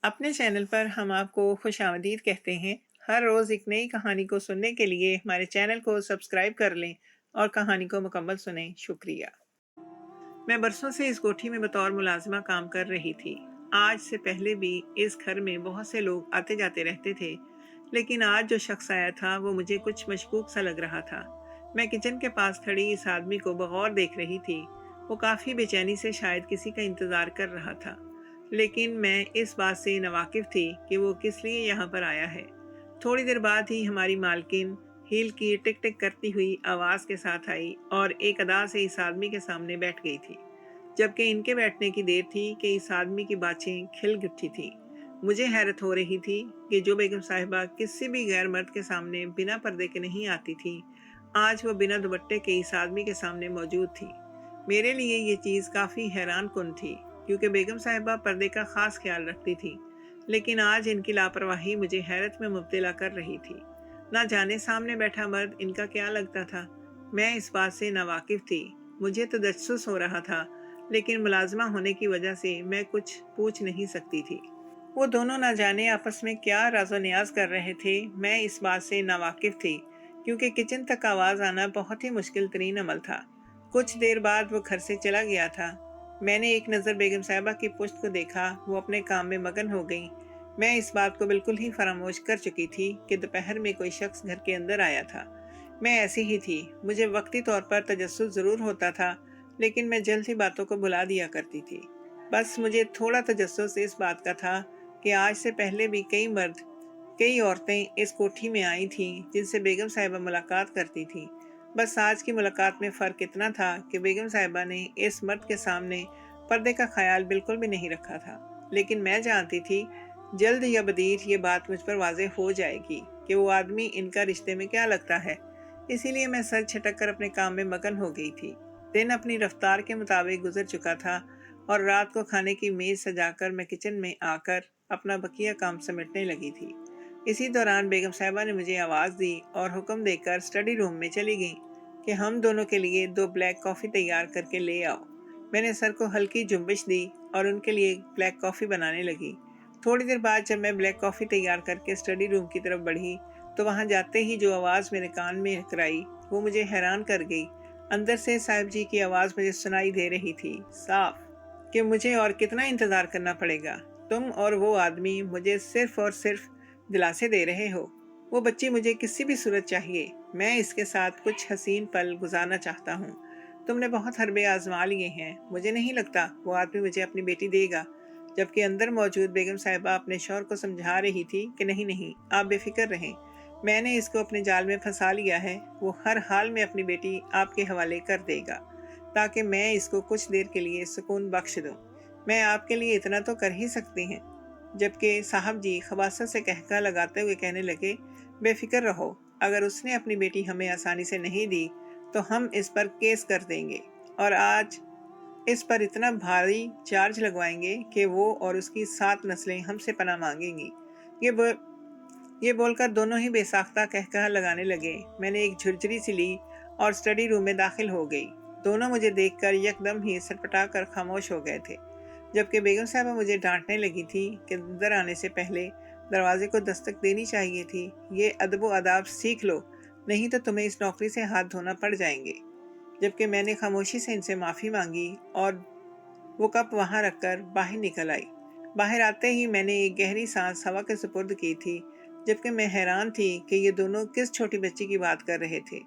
अपने चैनल पर हम आपको खुशामदीद कहते हैं। हर रोज़ एक नई कहानी को सुनने के लिए हमारे चैनल को सब्सक्राइब कर लें और कहानी को मुकम्मल सुनें। शुक्रिया। मैं बरसों से इस कोठी में बतौर मुलाजिमा काम कर रही थी। आज से पहले भी इस घर में बहुत से लोग आते जाते रहते थे, लेकिन आज जो शख्स आया था वो मुझे कुछ मशकूक सा लग रहा था। मैं किचन के पास खड़ी इस आदमी को बगौर देख रही थी। वो काफ़ी बेचैनी से शायद किसी का इंतज़ार कर रहा था, लेकिन मैं इस बात से नावाकिफ़ थी कि वो किस लिए यहाँ पर आया है। थोड़ी देर बाद ही हमारी मालकिन हील की टिक टिक करती हुई आवाज़ के साथ आई और एक अदा से इस आदमी के सामने बैठ गई थी, जबकि इनके बैठने की देर थी कि इस आदमी की बातें खिल उठी थी। मुझे हैरत हो रही थी कि जो बेगम साहिबा किसी भी गैर मर्द के सामने बिना पर्दे के नहीं आती थी, आज वो बिना दुपट्टे के इस आदमी के सामने मौजूद थी। मेरे लिए ये चीज़ काफ़ी हैरान कुन थी, क्योंकि बेगम साहिबा पर्दे का ख़ास ख्याल रखती थी, लेकिन आज इनकी लापरवाही मुझे हैरत में मुब्तला कर रही थी। ना जाने सामने बैठा मर्द इनका क्या लगता था। मैं इस बात से नावाकिफ़ थी। मुझे तजस्सुस हो रहा था, लेकिन मुलाजमा होने की वजह से मैं कुछ पूछ नहीं सकती थी। वो दोनों ना जाने आपस में क्या राज़ो नियाज़ कर रहे थे। मैं इस बात से नावाकिफ़ थी, क्योंकि किचन तक आवाज़ आना बहुत ही मुश्किल तरीन अमल था। कुछ देर बाद वो घर से चला गया था। मैंने एक नज़र बेगम साहिबा की पुश्त को देखा। वो अपने काम में मगन हो गई। मैं इस बात को बिल्कुल ही फरामोश कर चुकी थी कि दोपहर में कोई शख्स घर के अंदर आया था। मैं ऐसी ही थी। मुझे वक्ती तौर पर तजस्सुस ज़रूर होता था, लेकिन मैं जल्द ही बातों को भुला दिया करती थी। बस मुझे थोड़ा तजस्सुस इस बात का था कि आज से पहले भी कई मर्द, कई औरतें इस कोठी में आई थीं जिनसे बेगम साहिबा मुलाकात करती थीं। बस आज की मुलाकात में फ़र्क इतना था कि बेगम साहिबा ने इस मर्द के सामने पर्दे का ख्याल बिल्कुल भी नहीं रखा था। लेकिन मैं जानती थी जल्द या बदीर ये बात मुझ पर वाज़ेह हो जाएगी कि वो आदमी इनका रिश्ते में क्या लगता है। इसीलिए मैं सर छटक कर अपने काम में मगन हो गई थी। दिन अपनी रफ्तार के मुताबिक गुजर चुका था और रात को खाने की मेज़ सजाकर मैं किचन में आकर अपना बकिया काम समेटने लगी थी। इसी दौरान बेगम साहिबा ने मुझे आवाज़ दी और हुक्म देकर स्टडी रूम में चली गई कि हम दोनों के लिए 2 ब्लैक कॉफ़ी तैयार करके ले आओ। मैंने सर को हल्की जुम्बिश दी और उनके लिए ब्लैक कॉफ़ी बनाने लगी। थोड़ी देर बाद जब मैं ब्लैक कॉफ़ी तैयार करके स्टडी रूम की तरफ बढ़ी, तो वहाँ जाते ही जो आवाज़ मेरे कान में टकराई वो मुझे हैरान कर गई। अंदर से साहिब जी की आवाज़ मुझे सुनाई दे रही थी, साफ, कि मुझे और कितना इंतज़ार करना पड़ेगा। तुम और वो आदमी मुझे सिर्फ और सिर्फ दिलासे दे रहे हो। वो बच्ची मुझे किसी भी सूरत चाहिए। मैं इसके साथ कुछ हसीन पल गुजारना चाहता हूँ। तुमने बहुत हरबे आजमा लिए हैं। मुझे नहीं लगता वो आदमी मुझे अपनी बेटी देगा। जबकि अंदर मौजूद बेगम साहिबा अपने शौहर को समझा रही थी कि नहीं नहीं, आप बेफिक्र रहें, मैंने इसको अपने जाल में फंसा लिया है। वो हर हाल में अपनी बेटी आपके हवाले कर देगा, ताकि मैं इसको कुछ देर के लिए सुकून बख्श दूँ। मैं आपके लिए इतना तो कर ही सकती हैं। जबकि साहब जी खबासत से कहका लगाते हुए कहने लगे, बेफिक्र रहो, अगर उसने अपनी बेटी हमें आसानी से नहीं दी तो हम इस पर केस कर देंगे और आज इस पर इतना भारी चार्ज लगवाएंगे कि वो और उसकी 7 नस्लें हमसे पनाह मांगेंगी। ये बो, ये बोलकर दोनों ही बेसाख्ता कहकहा लगाने लगे। मैंने एक झुरझुरी सी ली और स्टडी रूम में दाखिल हो गई। दोनों मुझे देखकर यकदम ही सटपटा कर खामोश हो गए थे, जबकि बेगम साहिबा मुझे डांटने लगी थी कि अंदर आने से पहले दरवाजे को दस्तक देनी चाहिए थी। ये अदब व आदाब सीख लो, नहीं तो तुम्हें इस नौकरी से हाथ धोना पड़ जाएंगे। जबकि मैंने खामोशी से इनसे माफ़ी मांगी और वो कप वहाँ रखकर बाहर निकल आई। बाहर आते ही मैंने एक गहरी सांस हवा के सुपुर्द की थी, जबकि मैं हैरान थी कि ये दोनों किस छोटी बच्ची की बात कर रहे थे।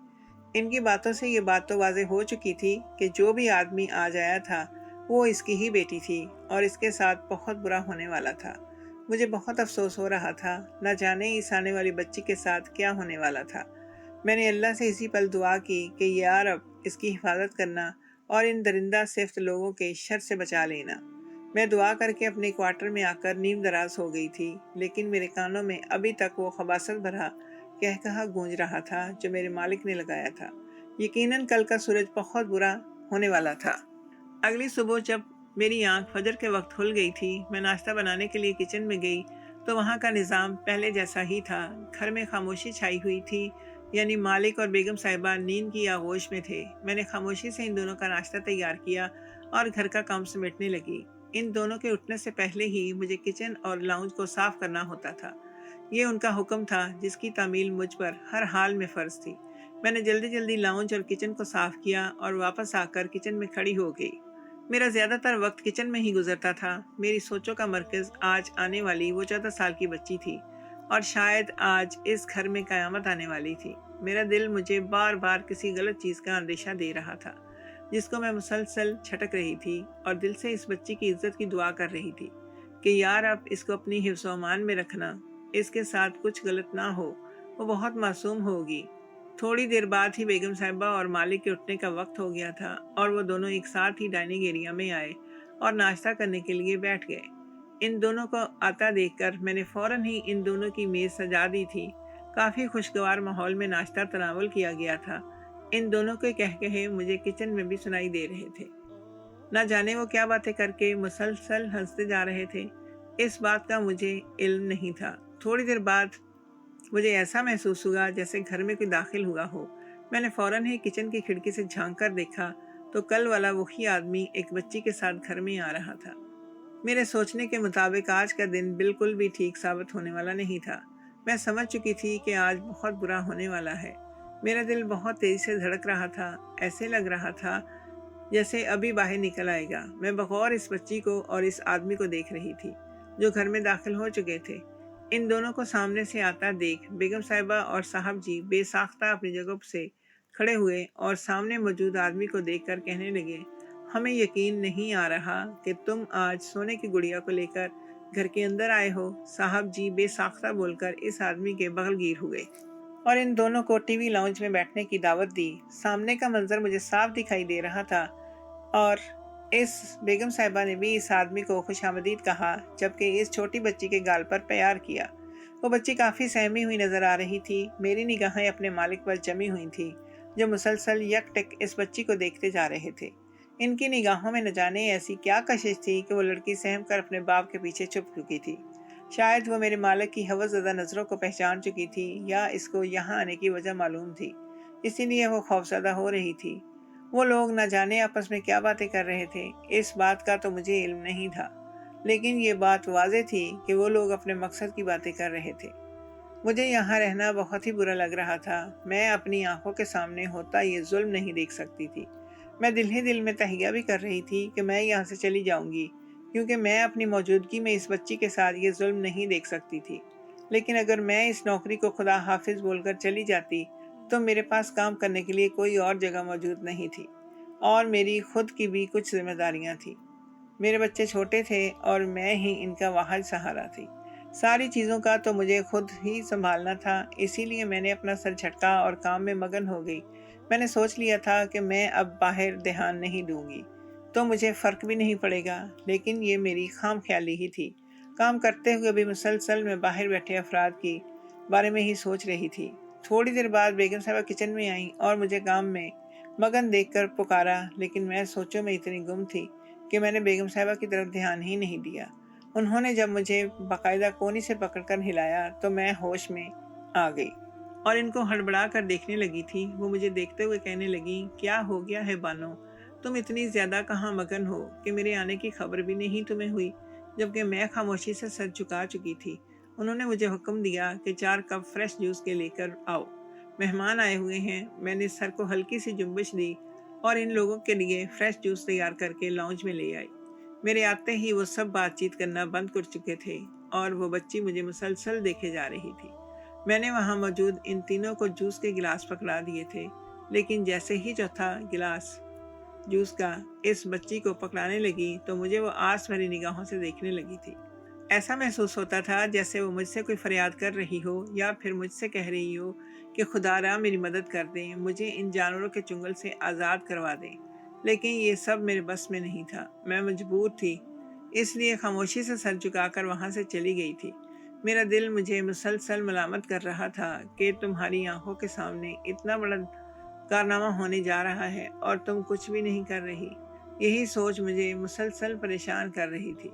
इनकी बातों से ये बात तो वाज़ेह हो चुकी थी कि जो भी आदमी आज आया था वो इसकी ही बेटी थी और इसके साथ बहुत बुरा होने वाला था। मुझे बहुत अफसोस हो रहा था, न जाने इस आने वाली बच्ची के साथ क्या होने वाला था। मैंने अल्लाह से इसी पल दुआ की कि या रब इसकी हिफाजत करना और इन दरिंदा सिफ्त लोगों के शर से बचा लेना। मैं दुआ करके अपने क्वार्टर में आकर नीम दराज हो गई थी, लेकिन मेरे कानों में अभी तक वो खबासत भरा कहकहा गूंज रहा था जो मेरे मालिक ने लगाया था। यकीनन कल का सूरज बहुत बुरा होने वाला था। अगली सुबह जब मेरी आंख फजर के वक्त खुल गई थी, मैं नाश्ता बनाने के लिए किचन में गई तो वहाँ का निज़ाम पहले जैसा ही था। घर में खामोशी छाई हुई थी, यानी मालिक और बेगम साहिबा नींद की आगोश में थे। मैंने खामोशी से इन दोनों का नाश्ता तैयार किया और घर का काम समेटने लगी। इन दोनों के उठने से पहले ही मुझे किचन और लाउंज को साफ करना होता था। ये उनका हुक्म था जिसकी तामील मुझ पर हर हाल में फ़र्ज थी। मैंने जल्दी जल्दी लाउंज और किचन को साफ किया और वापस आकर किचन में खड़ी हो गई। मेरा ज़्यादातर वक्त किचन में ही गुजरता था। मेरी सोचों का मरकज़ आज आने वाली वो 14 साल की बच्ची थी और शायद आज इस घर में क़यामत आने वाली थी। मेरा दिल मुझे बार बार किसी गलत चीज़ का अंदेशा दे रहा था जिसको मैं मुसलसल छटक रही थी और दिल से इस बच्ची की इज्जत की दुआ कर रही थी कि यार अब इसको अपनी हिफ्ज़ व अमान में रखना, इसके साथ कुछ गलत ना हो, वो बहुत मासूम होगी। थोड़ी देर बाद ही बेगम साहिबा और मालिक के उठने का वक्त हो गया था और वो दोनों एक साथ ही डाइनिंग एरिया में आए और नाश्ता करने के लिए बैठ गए। इन दोनों को आता देखकर मैंने फ़ौरन ही इन दोनों की मेज़ सजा दी थी। काफ़ी खुशगवार माहौल में नाश्ता तनावल किया गया था। इन दोनों के कहकहे मुझे किचन में भी सुनाई दे रहे थे। न जाने वो क्या बातें करके मुसलसल हंसते जा रहे थे। इस बात का मुझे इल्म नहीं था। थोड़ी देर बाद मुझे ऐसा महसूस हुआ जैसे घर में कोई दाखिल हुआ हो। मैंने फ़ौरन ही किचन की खिड़की से झांक कर देखा तो कल वाला वही आदमी एक बच्ची के साथ घर में आ रहा था। मेरे सोचने के मुताबिक आज का दिन बिल्कुल भी ठीक साबित होने वाला नहीं था। मैं समझ चुकी थी कि आज बहुत बुरा होने वाला है। मेरा दिल बहुत तेज़ी से धड़क रहा था। ऐसे लग रहा था जैसे अभी बाहर निकल आएगा। मैं बगौर इस बच्ची को और इस आदमी को देख रही थी जो घर में दाखिल हो चुके थे। इन दोनों को सामने से आता देख बेगम साहिबा और साहब जी बेसाख्ता अपनी जगह से खड़े हुए और सामने मौजूद आदमी को देखकर कहने लगे, हमें यकीन नहीं आ रहा कि तुम आज सोने की गुड़िया को लेकर घर के अंदर आए हो। साहब जी बेसाख्ता बोलकर इस आदमी के बगलगीर हुए और इन दोनों को टीवी लाउंज में बैठने की दावत दी। सामने का मंजर मुझे साफ दिखाई दे रहा था और इस बेगम साहिबा ने भी इस आदमी को खुशामदीद कहा जबकि इस छोटी बच्ची के गाल पर प्यार किया। वो बच्ची काफ़ी सहमी हुई नज़र आ रही थी। मेरी निगाहें अपने मालिक पर जमी हुई थी जो मुसलसल यकटक इस बच्ची को देखते जा रहे थे। इनकी निगाहों में न जाने ऐसी क्या कशिश थी कि वो लड़की सहम कर अपने बाप के पीछे छुप चुकी थी। शायद वो मेरे मालिक की हवसज़दा नज़रों को पहचान चुकी थी या इसको यहाँ आने की वजह मालूम थी, इसीलिए वो खौफज़दा हो रही थी। वो लोग न जाने आपस में क्या बातें कर रहे थे, इस बात का तो मुझे इल्म नहीं था, लेकिन ये बात वाज़ेह थी कि वो लोग अपने मकसद की बातें कर रहे थे। मुझे यहाँ रहना बहुत ही बुरा लग रहा था। मैं अपनी आंखों के सामने होता ये जुल्म नहीं देख सकती थी। मैं दिल ही दिल में तहिया भी कर रही थी कि मैं यहाँ से चली जाऊँगी, क्योंकि मैं अपनी मौजूदगी में इस बच्ची के साथ ये जुल्म नहीं देख सकती थी। लेकिन अगर मैं इस नौकरी को खुदा हाफिज बोलकर चली जाती तो मेरे पास काम करने के लिए कोई और जगह मौजूद नहीं थी और मेरी खुद की भी कुछ जिम्मेदारियाँ थी। मेरे बच्चे छोटे थे और मैं ही इनका वाहिद सहारा थी। सारी चीज़ों का तो मुझे खुद ही संभालना था, इसीलिए मैंने अपना सर झटका और काम में मगन हो गई। मैंने सोच लिया था कि मैं अब बाहर ध्यान नहीं दूंगी तो मुझे फ़र्क भी नहीं पड़ेगा, लेकिन ये मेरी खाम ख्याली ही थी। काम करते हुए भी मुसलसल मैं बाहर बैठे अफराद की बारे में ही सोच रही थी। थोड़ी देर बाद बेगम साहबा किचन में आई और मुझे काम में मगन देखकर पुकारा, लेकिन मैं सोचों में इतनी गुम थी कि मैंने बेगम साहिबा की तरफ ध्यान ही नहीं दिया। उन्होंने जब मुझे बाकायदा कोनी से पकड़कर हिलाया तो मैं होश में आ गई और इनको हड़बड़ा कर देखने लगी थी। वो मुझे देखते हुए कहने लगी, क्या हो गया है बानो, तुम इतनी ज़्यादा कहाँ मगन हो कि मेरे आने की खबर भी नहीं तुम्हें हुई, जबकि मैं खामोशी से सर झुका चुकी थी। उन्होंने मुझे हुक्म दिया कि 4 कप फ्रेश जूस के लेकर आओ, मेहमान आए हुए हैं। मैंने सर को हल्की सी जुम्बिश दी और इन लोगों के लिए फ्रेश जूस तैयार करके लाउंज में ले आई। मेरे आते ही वो सब बातचीत करना बंद कर चुके थे और वो बच्ची मुझे मुसलसल देखे जा रही थी। मैंने वहाँ मौजूद इन तीनों को जूस के गिलास पकड़ा दिए थे, लेकिन जैसे ही चौथा गिलास जूस का इस बच्ची को पकड़ाने लगी तो मुझे वो आस भरी निगाहों से देखने लगी थी। ऐसा महसूस होता था जैसे वो मुझसे कोई फरियाद कर रही हो या फिर मुझसे कह रही हो कि खुदारा मेरी मदद कर दें, मुझे इन जानवरों के चुंगल से आज़ाद करवा दें। लेकिन ये सब मेरे बस में नहीं था। मैं मजबूर थी, इसलिए खामोशी से सर झुकाकर वहाँ से चली गई थी। मेरा दिल मुझे मुसलसल मलामत कर रहा था कि तुम्हारी आंखों के सामने इतना बड़ा कारनामा होने जा रहा है और तुम कुछ भी नहीं कर रही। यही सोच मुझे मुसलसल परेशान कर रही थी,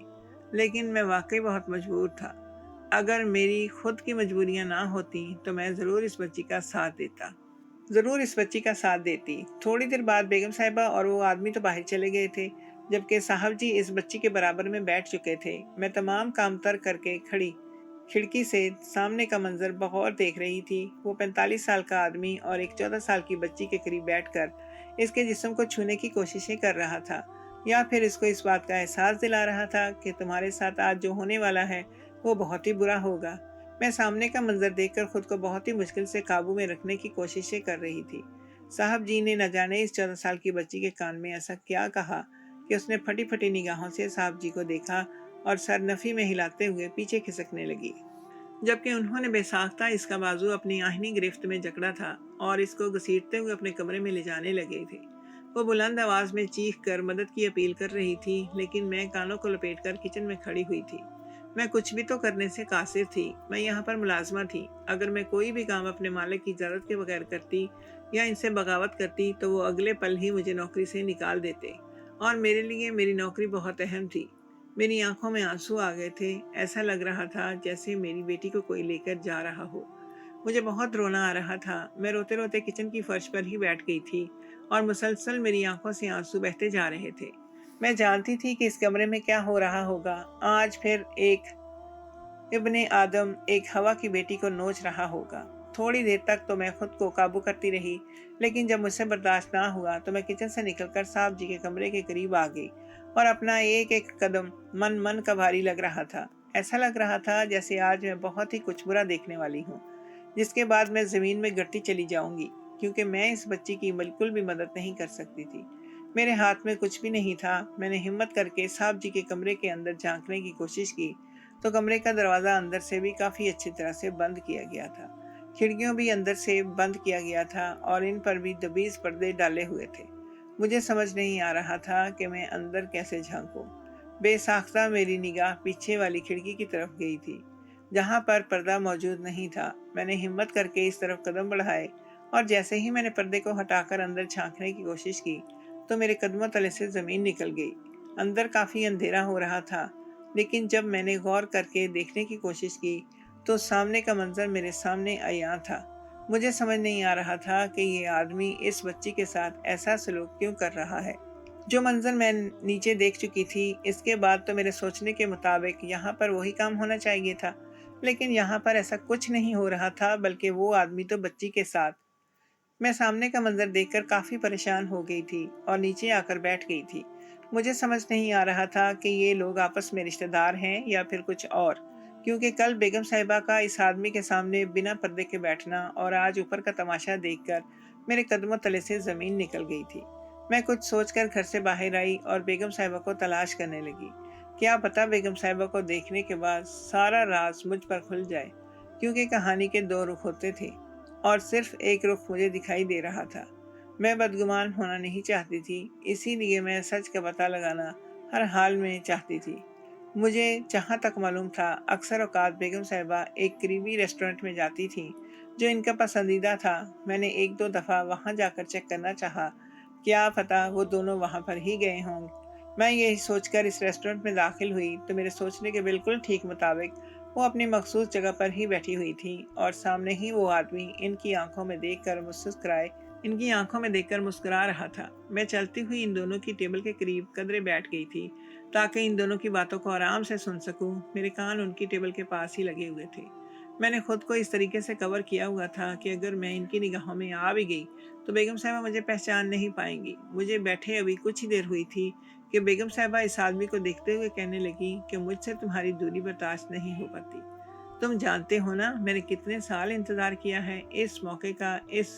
लेकिन मैं वाकई बहुत मजबूर था। अगर मेरी खुद की मजबूरियां ना होती तो मैं ज़रूर इस बच्ची का साथ देती। थोड़ी देर बाद बेगम साहिबा और वो आदमी तो बाहर चले गए थे जबकि साहब जी इस बच्ची के बराबर में बैठ चुके थे। मैं तमाम काम तर्क करके खड़ी खिड़की से सामने का मंजर बगौर देख रही थी। वो 45 साल का आदमी और एक 14 साल की बच्ची के करीब बैठकर इसके जिस्म को छूने की कोशिशें कर रहा था, या फिर इसको इस बात का एहसास दिला रहा था कि तुम्हारे साथ आज जो होने वाला है वो बहुत ही बुरा होगा। मैं सामने का मंजर देखकर खुद को बहुत ही मुश्किल से काबू में रखने की कोशिशें कर रही थी। साहब जी ने न जाने इस 14 साल की बच्ची के कान में ऐसा क्या कहा कि उसने फटी फटी निगाहों से साहब जी को देखा और सर नफी में हिलाते हुए पीछे खिसकने लगी, जबकि उन्होंने बेसाख्ता इसका बाजू अपनी आहनी गिरफ्त में जकड़ा था और इसको घसीटते हुए अपने कमरे में ले जाने लगे थे। वो बुलंद आवाज में चीख कर मदद की अपील कर रही थी, लेकिन मैं कानों को लपेटकर किचन में खड़ी हुई थी। मैं कुछ भी तो करने से कासिर थी। मैं यहाँ पर मुलाजमा थी। अगर मैं कोई भी काम अपने मालिक की इजाज़त के बगैर करती या इनसे बगावत करती तो वो अगले पल ही मुझे नौकरी से निकाल देते, और मेरे लिए मेरी नौकरी बहुत अहम थी। मेरी आंखों में आंसू आ गए थे। ऐसा लग रहा था जैसे मेरी बेटी को कोई लेकर जा रहा हो। मुझे बहुत रोना आ रहा था। मैं रोते रोते किचन की फर्श पर ही बैठ गई थी और मुसलसल मेरी आंखों से आंसू बहते जा रहे थे। मैं जानती थी कि इस कमरे में क्या हो रहा होगा। आज फिर एक इब्ने आदम एक हवा की बेटी को नोच रहा होगा। थोड़ी देर तक तो मैं खुद को काबू करती रही, लेकिन जब मुझसे बर्दाश्त ना हुआ तो मैं किचन से निकलकर साहब जी के कमरे के करीब आ गई और अपना एक एक कदम मन मन का भारी लग रहा था। ऐसा लग रहा था जैसे आज मैं बहुत ही कुछ बुरा देखने वाली हूँ, जिसके बाद मैं ज़मीन में गिरती चली जाऊंगी, क्योंकि मैं इस बच्ची की बिल्कुल भी मदद नहीं कर सकती थी। मेरे हाथ में कुछ भी नहीं था। मैंने हिम्मत करके साहब जी के कमरे के अंदर झांकने की कोशिश की तो कमरे का दरवाज़ा अंदर से भी काफ़ी अच्छी तरह से बंद किया गया था। खिड़कियों भी अंदर से बंद किया गया था और इन पर भी दबीज पर्दे डाले हुए थे। मुझे समझ नहीं आ रहा था कि मैं अंदर कैसे झांकूं। बेसाख्ता मेरी निगाह पीछे वाली खिड़की की तरफ गई थी, जहां पर पर्दा मौजूद नहीं था। मैंने हिम्मत करके इस तरफ कदम बढ़ाए और जैसे ही मैंने पर्दे को हटाकर अंदर झांकने की कोशिश की तो मेरे कदमों तले से ज़मीन निकल गई। अंदर काफ़ी अंधेरा हो रहा था, लेकिन जब मैंने गौर करके देखने की कोशिश की तो सामने का मंजर मेरे सामने आया था। मुझे समझ नहीं आ रहा था कि ये आदमी इस बच्ची के साथ ऐसा सलूक क्यों कर रहा है। जो मंजर मैं नीचे देख चुकी थी, इसके बाद तो मेरे सोचने के मुताबिक यहाँ पर वही काम होना चाहिए था, लेकिन यहाँ पर ऐसा कुछ नहीं हो रहा था, बल्कि वो आदमी तो बच्ची के साथ। मैं सामने का मंजर देखकर काफ़ी परेशान हो गई थी और नीचे आकर बैठ गई थी। मुझे समझ नहीं आ रहा था कि ये लोग आपस में रिश्तेदार हैं या फिर कुछ और, क्योंकि कल बेगम साहिबा का इस आदमी के सामने बिना पर्दे के बैठना और आज ऊपर का तमाशा देखकर मेरे कदमों तले से ज़मीन निकल गई थी। मैं कुछ सोचकर घर से बाहर आई और बेगम साहिबा को तलाश करने लगी। क्या पता बेगम साहिबा को देखने के बाद सारा राज मुझ पर खुल जाए, क्योंकि कहानी के दो रुख होते थे और सिर्फ एक रुख मुझे दिखाई दे रहा था। मैं बदगुमान होना नहीं चाहती थी, इसीलिए मैं सच का पता लगाना हर हाल में चाहती थी। मुझे जहाँ तक मालूम था, अक्सर औकात बेगम साहिबा एक करीबी रेस्टोरेंट में जाती थी जो इनका पसंदीदा था। मैंने एक दो दफ़ा वहाँ जाकर चेक करना चाहा, क्या पता वो दोनों वहाँ पर ही गए हों। मैं यही सोचकर इस रेस्टोरेंट में दाखिल हुई तो मेरे सोचने के बिल्कुल ठीक मुताबिक वो अपनी मखसूस जगह पर ही बैठी हुई थी और सामने ही वो आदमी इनकी आंखों में देखकर मुस्कुरा रहा था। मैं चलती हुई इन दोनों की टेबल के करीब कदरे बैठ गई थी ताकि इन दोनों की बातों को आराम से सुन सकूं। मेरे कान उनकी टेबल के पास ही लगे हुए थे। मैंने खुद को इस तरीके से कवर किया हुआ था कि अगर मैं इनकी निगाहों में आ भी गई तो बेगम साहिबा मुझे पहचान नहीं पाएंगी। मुझे बैठे अभी कुछ ही देर हुई थी कि बेगम साहिबा इस आदमी को देखते हुए कहने लगी कि मुझसे तुम्हारी दूरी बर्दाश्त नहीं हो पाती। तुम जानते हो ना मैंने कितने साल इंतज़ार किया है इस मौके का। इस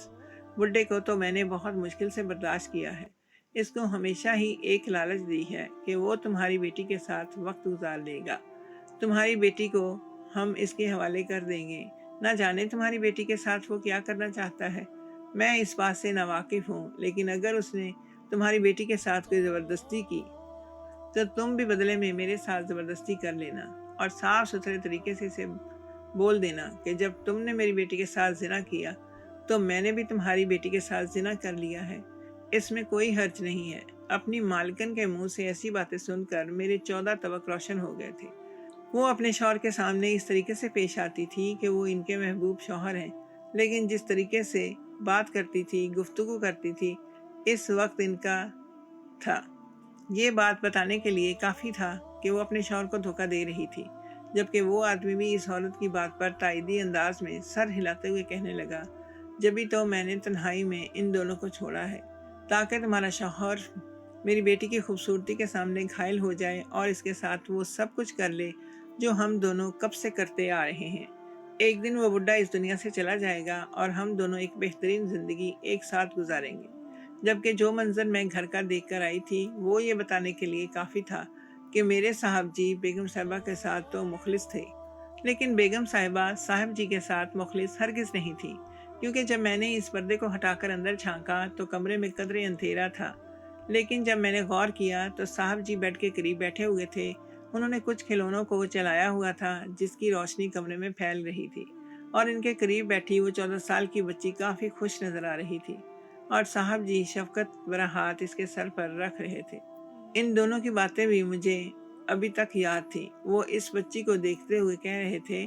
बुड्ढे को तो मैंने बहुत मुश्किल से बर्दाश्त किया है। इसको हमेशा ही एक लालच दी है कि वो तुम्हारी बेटी के साथ वक्त गुजार लेगा। तुम्हारी बेटी को हम इसके हवाले कर देंगे। ना जाने तुम्हारी बेटी के साथ वो क्या करना चाहता है। मैं इस बात से नावाकिफ हूँ, लेकिन अगर उसने तुम्हारी बेटी के साथ कोई ज़बरदस्ती की तो तुम भी बदले में मेरे साथ ज़बरदस्ती कर लेना और साफ सुथरे तरीके से इसे बोल देना कि जब तुमने मेरी बेटी के साथ जिना किया तो मैंने भी तुम्हारी बेटी के साथ जिना कर लिया है। इसमें कोई हर्ज नहीं है। अपनी मालकन के मुंह से ऐसी बातें सुनकर मेरे 14 तबक रोशन हो गए थे। वो अपने शौहर के सामने इस तरीके से पेश आती थी कि वो इनके महबूब शौहर हैं, लेकिन जिस तरीके से बात करती थी, गुफ्तगू करती थी, इस वक्त इनका था یہ بات بتانے کے لیے کافی تھا کہ وہ اپنے شوہر کو دھوکہ دے رہی تھی، جبکہ وہ آدمی بھی اس عورت کی بات پر تائیدی انداز میں سر ہلاتے ہوئے کہنے لگا، جبھی تو میں نے تنہائی میں ان دونوں کو چھوڑا ہے تاکہ تمہارا شوہر میری بیٹی کی خوبصورتی کے سامنے گھائل ہو جائے اور اس کے ساتھ وہ سب کچھ کر لے جو ہم دونوں کب سے کرتے آ رہے ہیں۔ ایک دن وہ بڈھا اس دنیا سے چلا جائے گا اور ہم دونوں ایک بہترین زندگی ایک ساتھ گزاریں گے۔ جبکہ جو منظر میں گھر کا دیکھ کر آئی تھی وہ یہ بتانے کے لیے کافی تھا کہ میرے صاحب جی بیگم صاحبہ کے ساتھ تو مخلص تھے، لیکن بیگم صاحبہ صاحب جی کے ساتھ مخلص ہرگز نہیں تھی، کیونکہ جب میں نے اس پردے کو ہٹا کر اندر جھانکا تو کمرے میں قدرے اندھیرا تھا، لیکن جب میں نے غور کیا تو صاحب جی بیڈ کے قریب بیٹھے ہوئے تھے۔ انہوں نے کچھ کھلونوں کو چلایا ہوا تھا جس کی روشنی کمرے میں پھیل رہی تھی، اور ان کے قریب بیٹھی وہ 14 سال کی بچی کافی خوش نظر آ رہی تھی، اور صاحب جی شفقت برا ہاتھ اس کے سر پر رکھ رہے تھے۔ ان دونوں کی باتیں بھی مجھے ابھی تک یاد تھی۔ وہ اس بچی کو دیکھتے ہوئے کہہ رہے تھے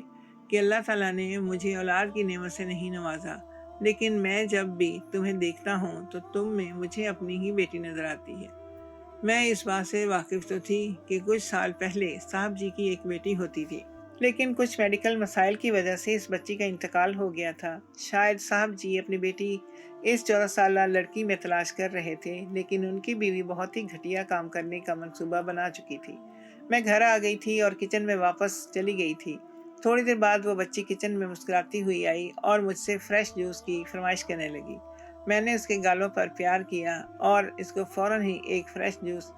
کہ اللہ تعالیٰ نے مجھے اولاد کی نعمت سے نہیں نوازا، لیکن میں جب بھی تمہیں دیکھتا ہوں تو تم میں مجھے اپنی ہی بیٹی نظر آتی ہے۔ میں اس بات سے واقف تو تھی کہ کچھ سال پہلے صاحب جی کی ایک بیٹی ہوتی تھی، لیکن کچھ میڈیکل مسائل کی وجہ سے اس بچی کا انتقال ہو گیا تھا۔ شاید صاحب جی اپنی بیٹی اس 14 سالہ لڑکی میں تلاش کر رہے تھے، لیکن ان کی بیوی بہت ہی گھٹیا کام کرنے کا منصوبہ بنا چکی تھی۔ میں گھر آ گئی تھی اور کچن میں واپس چلی گئی تھی۔ تھوڑی دیر بعد وہ بچی کچن میں مسکراتی ہوئی آئی اور مجھ سے فریش جوس کی فرمائش کرنے لگی۔ میں نے اس کے گالوں پر پیار کیا اور اس کو فوراً ہی ایک فریش جوس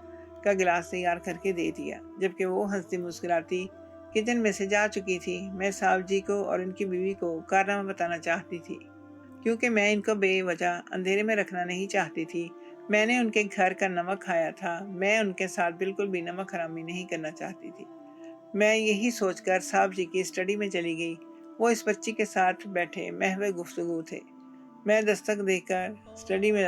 کا گلاس تیار کر کے دے دیا۔ جبکہ وہ ہنستی مسکراتی کچن میں سے جا چکی تھی، میں صاحب جی کو اور ان کی بیوی کو کارنامہ بتانا چاہتی تھی، کیونکہ میں ان کو بے وجہ اندھیرے میں رکھنا نہیں چاہتی تھی۔ میں نے ان کے گھر کا نمک کھایا تھا، میں ان کے ساتھ بالکل بھی نمک حرامی نہیں کرنا چاہتی تھی۔ میں یہی سوچ کر صاحب جی کی اسٹڈی میں چلی گئی۔ وہ اس بچی کے ساتھ بیٹھے محو گفتگو تھے۔ میں دستک دے کر اسٹڈی میں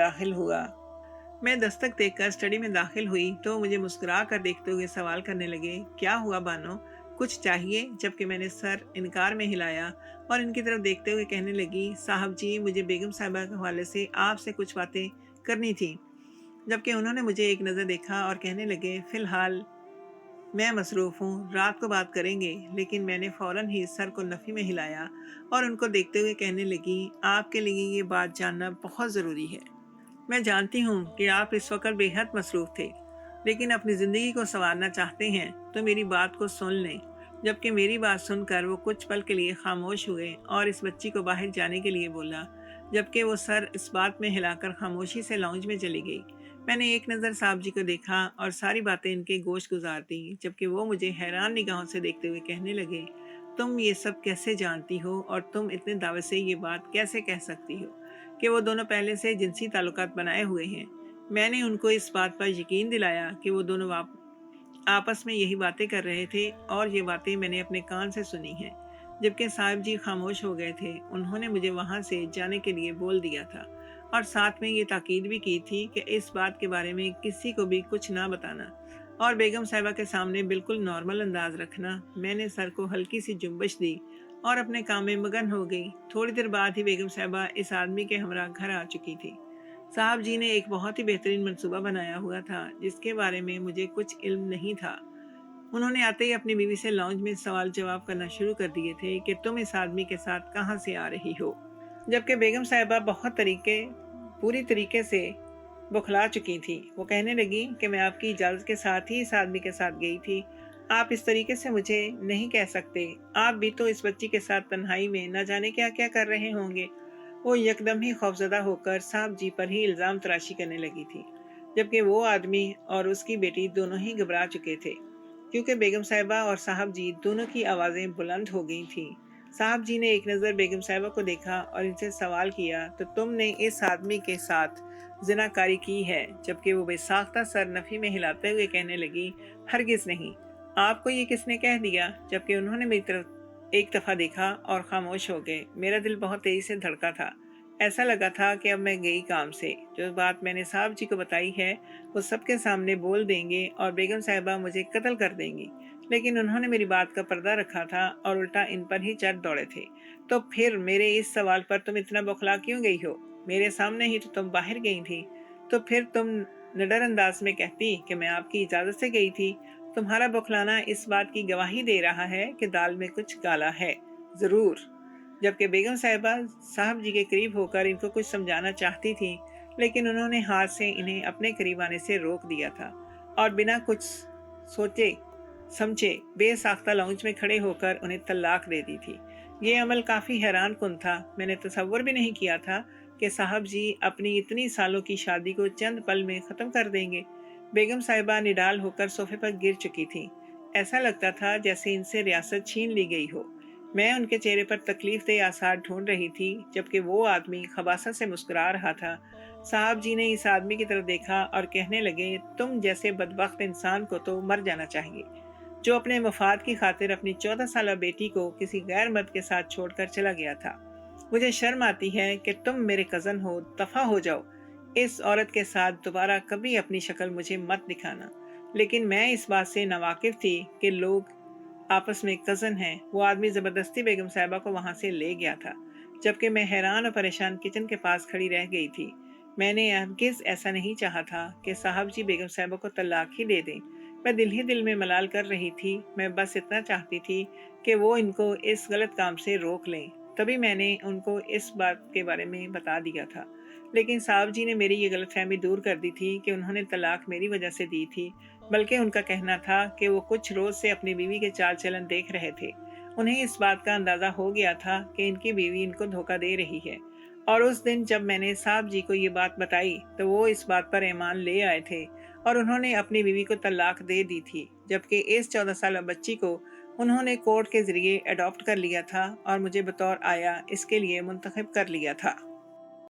داخل ہوئی تو مجھے مسکرا کر دیکھتے ہوئے سوال کرنے لگے، کیا ہوا بانو، کچھ چاہیے؟ جبکہ میں نے سر انکار میں ہلایا اور ان کی طرف دیکھتے ہوئے کہنے لگی، صاحب جی مجھے بیگم صاحبہ کے حوالے سے آپ سے کچھ باتیں کرنی تھی۔ جبکہ انہوں نے مجھے ایک نظر دیکھا اور کہنے لگے، فی الحال میں مصروف ہوں، رات کو بات کریں گے۔ لیکن میں نے فوراً ہی سر کو نفی میں ہلایا اور ان کو دیکھتے ہوئے کہنے لگی، آپ کے لیے یہ بات جاننا بہت ضروری ہے۔ میں جانتی ہوں کہ آپ اس وقت بے حد مصروف تھے، لیکن اپنی زندگی کو سنوارنا چاہتے ہیں تو میری بات کو سن لیں۔ جبکہ میری بات سن کر وہ کچھ پل کے لیے خاموش ہوئے اور اس بچی کو باہر جانے کے لیے بولا، جبکہ وہ سر اس بات میں ہلا کر خاموشی سے لاؤنج میں چلی گئی۔ میں نے ایک نظر صاحب جی کو دیکھا اور ساری باتیں ان کے گوش گزار دیں، جبکہ وہ مجھے حیران نگاہوں سے دیکھتے ہوئے کہنے لگے، تم یہ سب کیسے جانتی ہو اور تم اتنے دعوے سے یہ بات کیسے کہہ سکتی ہو کہ وہ دونوں پہلے سے جنسی تعلقات بنائے ہوئے ہیں؟ میں نے ان کو اس بات پر یقین دلایا کہ وہ دونوں آپس میں یہی باتیں کر رہے تھے، اور یہ باتیں میں نے اپنے کان سے سنی ہیں۔ جبکہ صاحب جی خاموش ہو گئے تھے، انہوں نے مجھے وہاں سے جانے کے لیے بول دیا تھا، اور ساتھ میں یہ تاکید بھی کی تھی کہ اس بات کے بارے میں کسی کو بھی کچھ نہ بتانا، اور بیگم صاحبہ کے سامنے بالکل نارمل انداز رکھنا۔ میں نے سر کو ہلکی سی جنبش دی اور اپنے کام میں مگن ہو گئی۔ تھوڑی دیر بعد ہی بیگم صاحبہ اس آدمی کے ہمراہ گھر آ چکی تھی۔ صاحب جی نے ایک بہت ہی بہترین منصوبہ بنایا ہوا تھا جس کے بارے میں مجھے کچھ علم نہیں تھا۔ انہوں نے آتے ہی اپنی بیوی سے لاؤنج میں سوال جواب کرنا شروع کر دیے تھے کہ تم اس آدمی کے ساتھ کہاں سے آ رہی ہو؟ جبکہ بیگم صاحبہ پوری طریقے سے بخلا چکی تھی۔ وہ کہنے لگی کہ میں آپ کی اجازت کے ساتھ ہی اس آدمی کے ساتھ گئی تھی، آپ اس طریقے سے مجھے نہیں کہہ سکتے، آپ بھی تو اس بچی کے ساتھ تنہائی میں نہ جانے کیا کیا کر رہے ہوں گے۔ وہ یکدم ہی خوفزدہ ہو کر صاحب جی پر ہی الزام تراشی کرنے لگی تھی، جبکہ وہ آدمی اور اس کی بیٹی دونوں ہی گھبرا چکے تھے، کیونکہ بیگم صاحبہ اور صاحب جی دونوں کی آوازیں بلند ہو گئی تھیں۔ صاحب جی نے ایک نظر بیگم صاحبہ کو دیکھا اور ان سے سوال کیا، تو تم نے اس آدمی کے ساتھ زناکاری کی ہے؟ جبکہ وہ بے ساختہ سر نفی میں ہلاتے ہوئے کہنے لگی، ہرگز نہیں، آپ کو یہ کس نے کہہ دیا؟ جبکہ انہوں نے میری طرف ایک دفعہ دیکھا اور خاموش ہو گئے۔ میرا دل بہت تیزی سے دھڑکا تھا، ایسا لگا تھا کہ اب میں گئی کام سے۔ جو بات میں نے صاحب جی کو بتائی ہے وہ سب کے سامنے بول دیں گے اور بیگم صاحبہ مجھے قتل کر دیں گی، لیکن انہوں نے میری بات کا پردہ رکھا تھا اور الٹا ان پر ہی چڑھ دوڑے تھے۔ تو پھر میرے اس سوال پر تم اتنا بوکھلا کیوں گئی ہو؟ میرے سامنے ہی تو تم باہر گئی تھی، تو پھر تم निडर अंदाज में कहती कि मैं आपकी इजाज़त से गई थी। तुम्हारा बौखलाना इस बात की गवाही दे रहा है कि दाल में कुछ काला है। ज़रूर। जबकि बेगम साहिबा साहब जी के करीब होकर इनको कुछ समझाना चाहती थी, लेकिन उन्होंने हाथ से इन्हें अपने करीब आने से रोक दिया था और बिना कुछ सोचे समझे बेसाख्ता लाउंज में खड़े होकर उन्हें तलाक दे दी थी। ये अमल काफ़ी हैरान कुन था। मैंने तसव्वुर भी नहीं किया था कि साहब जी अपनी इतनी सालों की शादी को चंद पल में ख़त्म कर देंगे। बेगम साहिबा निडाल होकर सोफे पर गिर चुकी थी। ऐसा लगता था जैसे इनसे रियासत छीन ली गई हो। मैं उनके चेहरे पर तकलीफ दे आसार ढूंढ रही थी, जबकि वो आदमी खबासत से मुस्कुरा रहा था। साहब जी ने इस आदमी की तरफ देखा और कहने लगे, तुम जैसे बदबख्त इंसान को तो मर जाना चाहिए, जो अपने मफाद की खातिर अपनी 14 साल बेटी को किसी गैर मर्द के साथ छोड़कर चला गया था। मुझे शर्म आती है कि तुम मेरे कज़न हो, दफ़ा हो जाओ। इस औरत के साथ दोबारा कभी अपनी शक्ल मुझे मत दिखाना। लेकिन मैं इस बात से नावाकिफ थी कि लोग आपस में कज़न हैं। वो आदमी ज़बरदस्ती बेगम साहिबा को वहाँ से ले गया था, जबकि मैं हैरान और परेशान किचन के पास खड़ी रह गई थी। मैंने हरगिज़ ऐसा नहीं चाहा था कि साहब जी बेगम साहिबा को तलाक ही दे दें। मैं दिल ही दिल में मलाल कर रही थी। मैं बस इतना चाहती थी कि वो इनको इस गलत काम से रोक लें। तभी मैंने उनको इस बात के बारे में बता दिया था। लेकिन साहब जी ने मेरी ये गलतफहमी दूर कर दी थी कि उन्होंने तलाक मेरी वजह से दी थी, बल्कि उनका कहना था कि वो कुछ रोज़ से अपनी बीवी के चाल चलन देख रहे थे। उन्हें इस बात का अंदाज़ा हो गया था कि इनकी बीवी इनको धोखा दे रही है। और उस दिन जब मैंने साहब जी को ये बात बताई तो वो इस बात पर ईमान ले आए थे और उन्होंने अपनी बीवी को तलाक दे दी थी, जबकि इस 14 साल बच्ची को उन्होंने कोर्ट के ज़रिए अडॉप्ट कर लिया था और मुझे बतौर आया इसके लिए मुंतखब कर लिया था।